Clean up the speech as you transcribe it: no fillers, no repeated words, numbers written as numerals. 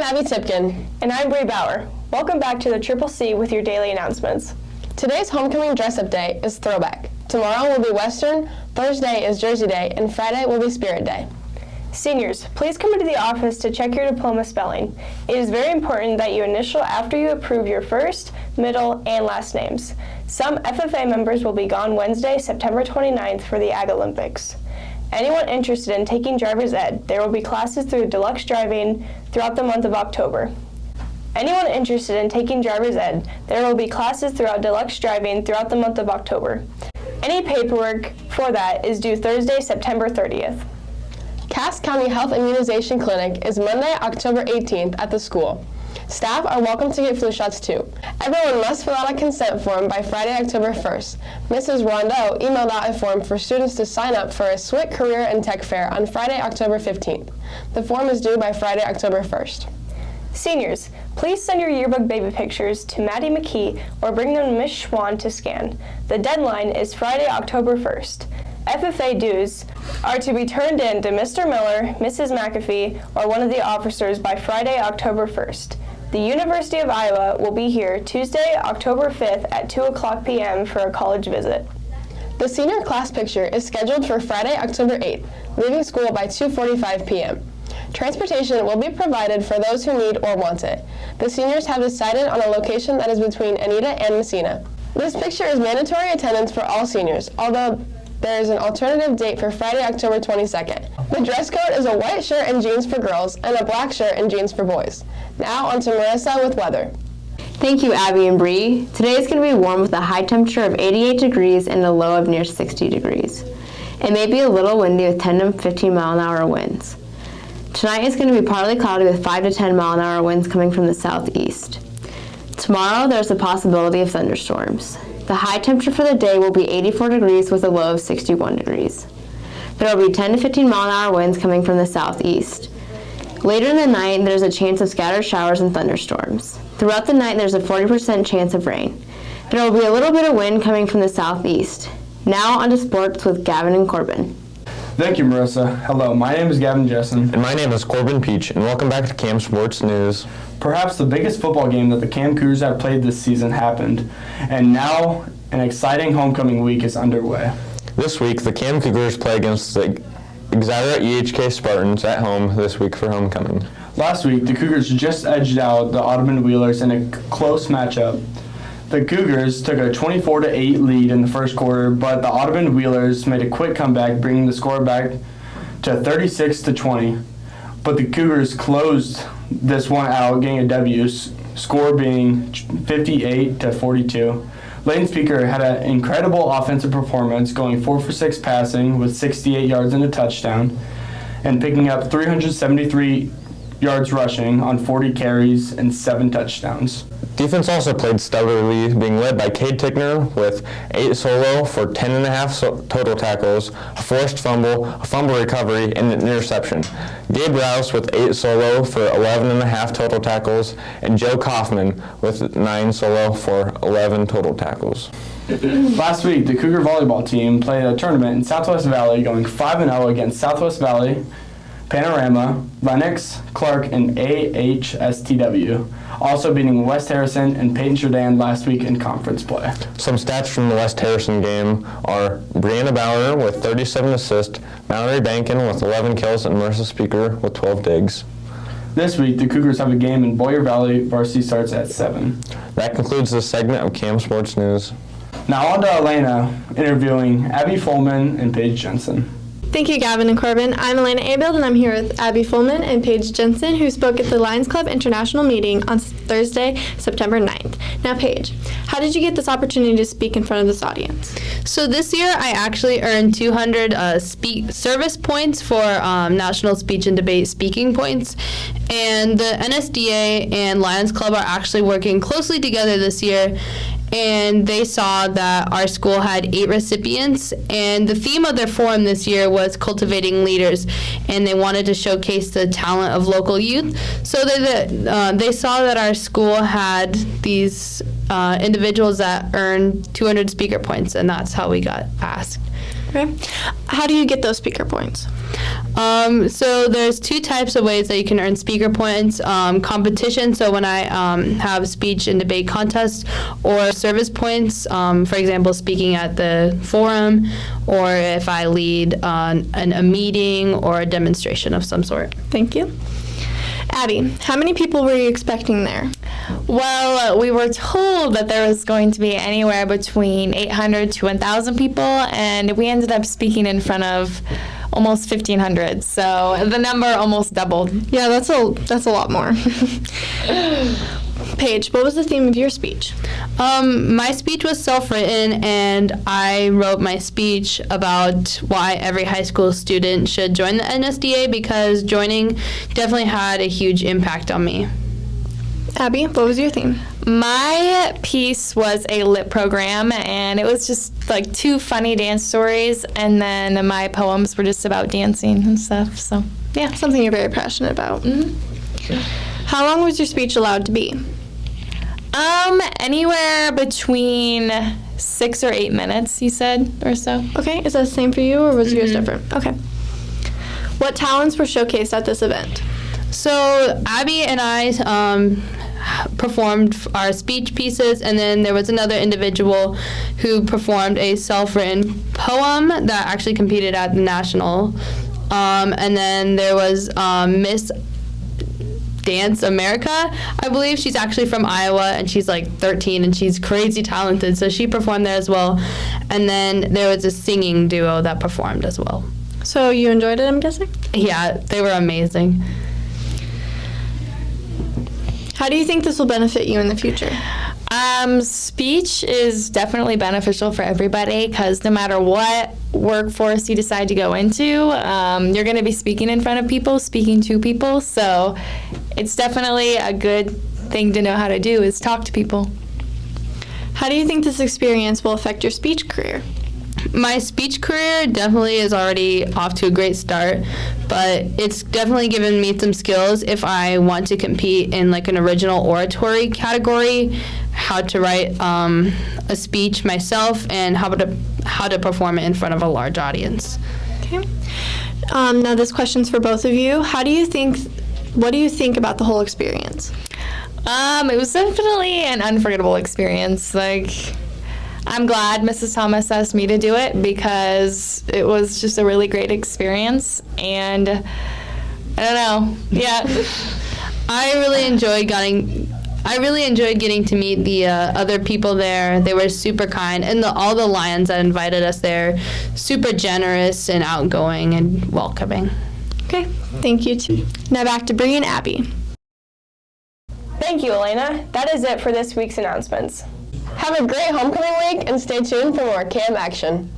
Abby Tibken. And I'm Bree Bauer. Welcome back to the Triple C with your daily announcements. Today's homecoming dress-up day is Throwback. Tomorrow will be Western, Thursday is Jersey Day, and Friday will be Spirit Day. Seniors, please come into the office to check your diploma spelling. It is very important that you initial after you approve your first, middle, and last names. Some FFA members will be gone Wednesday, September 29th for the Ag Olympics. Anyone interested in taking driver's ed, there will be classes through Deluxe Driving throughout the month of October. Anyone interested in taking driver's ed, there will be classes throughout Deluxe Driving throughout the month of October. Any paperwork for that is due Thursday, September 30th. Cass County Health Immunization Clinic is Monday, October 18th at the school. Staff are welcome to get flu shots too. Everyone must fill out a consent form by Friday, October 1st. Mrs. Rondeau emailed out a form for students to sign up for a SWIC Career and Tech Fair on Friday, October 15th. The form is due by Friday, October 1st. Seniors, please send your yearbook baby pictures to Maddie McKee or bring them to Ms. Schwann to scan. The deadline is Friday, October 1st. FFA dues are to be turned in to Mr. Miller, Mrs. McAfee, or one of the officers by Friday, October 1st. The University of Iowa will be here Tuesday, October 5th at 2:00 p.m. for a college visit. The senior class picture is scheduled for Friday, October 8th, leaving school by 2:45 p.m. Transportation will be provided for those who need or want it. The seniors have decided on a location that is between Anita and Messina. This picture is mandatory attendance for all seniors, although there is an alternative date for Friday, October 22nd. The dress code is a white shirt and jeans for girls and a black shirt and jeans for boys. Now on to Marissa with weather. Thank you, Abby and Bree. Today is going to be warm with a high temperature of 88 degrees and a low of near 60 degrees. It may be a little windy with 10 to 15 mile an hour winds. Tonight is going to be partly cloudy with 5 to 10 mile an hour winds coming from the southeast. Tomorrow there's a possibility of thunderstorms. The high temperature for the day will be 84 degrees with a low of 61 degrees. There will be 10 to 15 mile an hour winds coming from the southeast. Later in the night, there's a chance of scattered showers and thunderstorms. Throughout the night, there's a 40% chance of rain. There will be a little bit of wind coming from the southeast. Now on to sports with Gavyn and Corbin. Thank you, Marissa. Hello, my name is Gavyn Jessen. And my name is Corbin Peach, and welcome back to Cam Sports News. Perhaps the biggest football game that the Cam Cougars have played this season happened, and now an exciting homecoming week is underway. This week, the Cam Cougars play against the Exira EHK Spartans at home this week for homecoming. Last week, the Cougars just edged out the Audubon Wheelers in a close matchup. The Cougars took a 24-8 lead in the first quarter, but the Audubon Wheelers made a quick comeback, bringing the score back to 36-20. But the Cougars closed this one out, getting a W, score being 58-42. Layton Spieker had an incredible offensive performance, going 4 for 6 passing with 68 yards and a touchdown, and picking up 373 yards rushing on 40 carries and 7 touchdowns. Defense also played stellarly, being led by Cade Tickner with 8 solo for 10.5 total tackles, a forced fumble, a fumble recovery, and an interception. Gabe Rouse with 8 solo for 11.5 total tackles, and Joe Kaufman with 9 solo for 11 total tackles. Last week, the Cougar volleyball team played a tournament in Southwest Valley, going 5-0 against Southwest Valley, Panorama, Lennox, Clark, and AHSTW, also beating West Harrison and Peyton Jourdan last week in conference play. Some stats from the West Harrison game are Breeana Bauer with 37 assists, Mallory Bankin with 11 kills, and Marissa Spieker with 12 digs. This week, the Cougars have a game in Boyer Valley. Varsity starts at 7. That concludes this segment of Cam Sports News. Now on to Alaina, interviewing Abby Fullman and Paige Jensen. Thank you, Gavyn and Corbin. I'm Alaina Abild, and I'm here with Abby Fullman and Paige Jessen, who spoke at the Lions Club International meeting on Thursday, September 9th. Now, Paige, how did you get this opportunity to speak in front of this audience? So this year, I actually earned 200 service points for National Speech and Debate speaking points. And the NSDA and Lions Club are actually working closely together this year. And they saw that our school had 8 recipients, and the theme of their forum this year was cultivating leaders, and they wanted to showcase the talent of local youth. So they saw that our school had these individuals that earned 200 speaker points, and that's how we got asked. Okay. How do you get those speaker points? So there's two types of ways that you can earn speaker points. Competition, so when I have speech and debate contests, or service points, for example, speaking at the forum, or if I lead a meeting or a demonstration of some sort. Thank you. Abby, how many people were you expecting there? Well, we were told that there was going to be anywhere between 800 to 1,000 people, and we ended up speaking in front of almost 1,500. So the number almost doubled. Yeah, that's a lot more. Paige, what was the theme of your speech? My speech was self-written, and I wrote my speech about why every high school student should join the NSDA, because joining definitely had a huge impact on me. Abby, what was your theme? My piece was a lit program, and it was just like 2 funny dance stories, and then my poems were just about dancing and stuff. So, yeah. Something you're very passionate about. How long was your speech allowed to be? Anywhere between 6 or 8 minutes, he said, or so. Okay, is that the same for you, or was yours different? Okay. What talents were showcased at this event? So Abby and I performed our speech pieces, and then there was another individual who performed a self-written poem that actually competed at the national. And then there was Miss Dance America, I believe. She's actually from Iowa, and she's like 13, and she's crazy talented, so she performed there as well. And then there was a singing duo that performed as well. So you enjoyed it, I'm guessing? Yeah, they were amazing. How do you think this will benefit you in the future? Speech is definitely beneficial for everybody, because no matter what workforce you decide to go into, you're going to be speaking in front of people, speaking to people. So it's definitely a good thing to know how to do, is talk to people. How do you think this experience will affect your speech career? My speech career definitely is already off to a great start, but it's definitely given me some skills if I want to compete in like an original oratory category, how to write a speech myself, and how to perform it in front of a large audience. Okay. Now this question's for both of you. What do you think about the whole experience? It was definitely an unforgettable experience. Like, I'm glad Mrs. Thomas asked me to do it, because it was just a really great experience, and I don't know, yeah. I really enjoyed getting to meet the other people there. They were super kind, and all the Lions that invited us there, super generous and outgoing and welcoming. Okay, thank you too. Now back to Bree and Abby. Thank you, Alaina. That is it for this week's announcements. Have a great homecoming week, and stay tuned for more CAM action.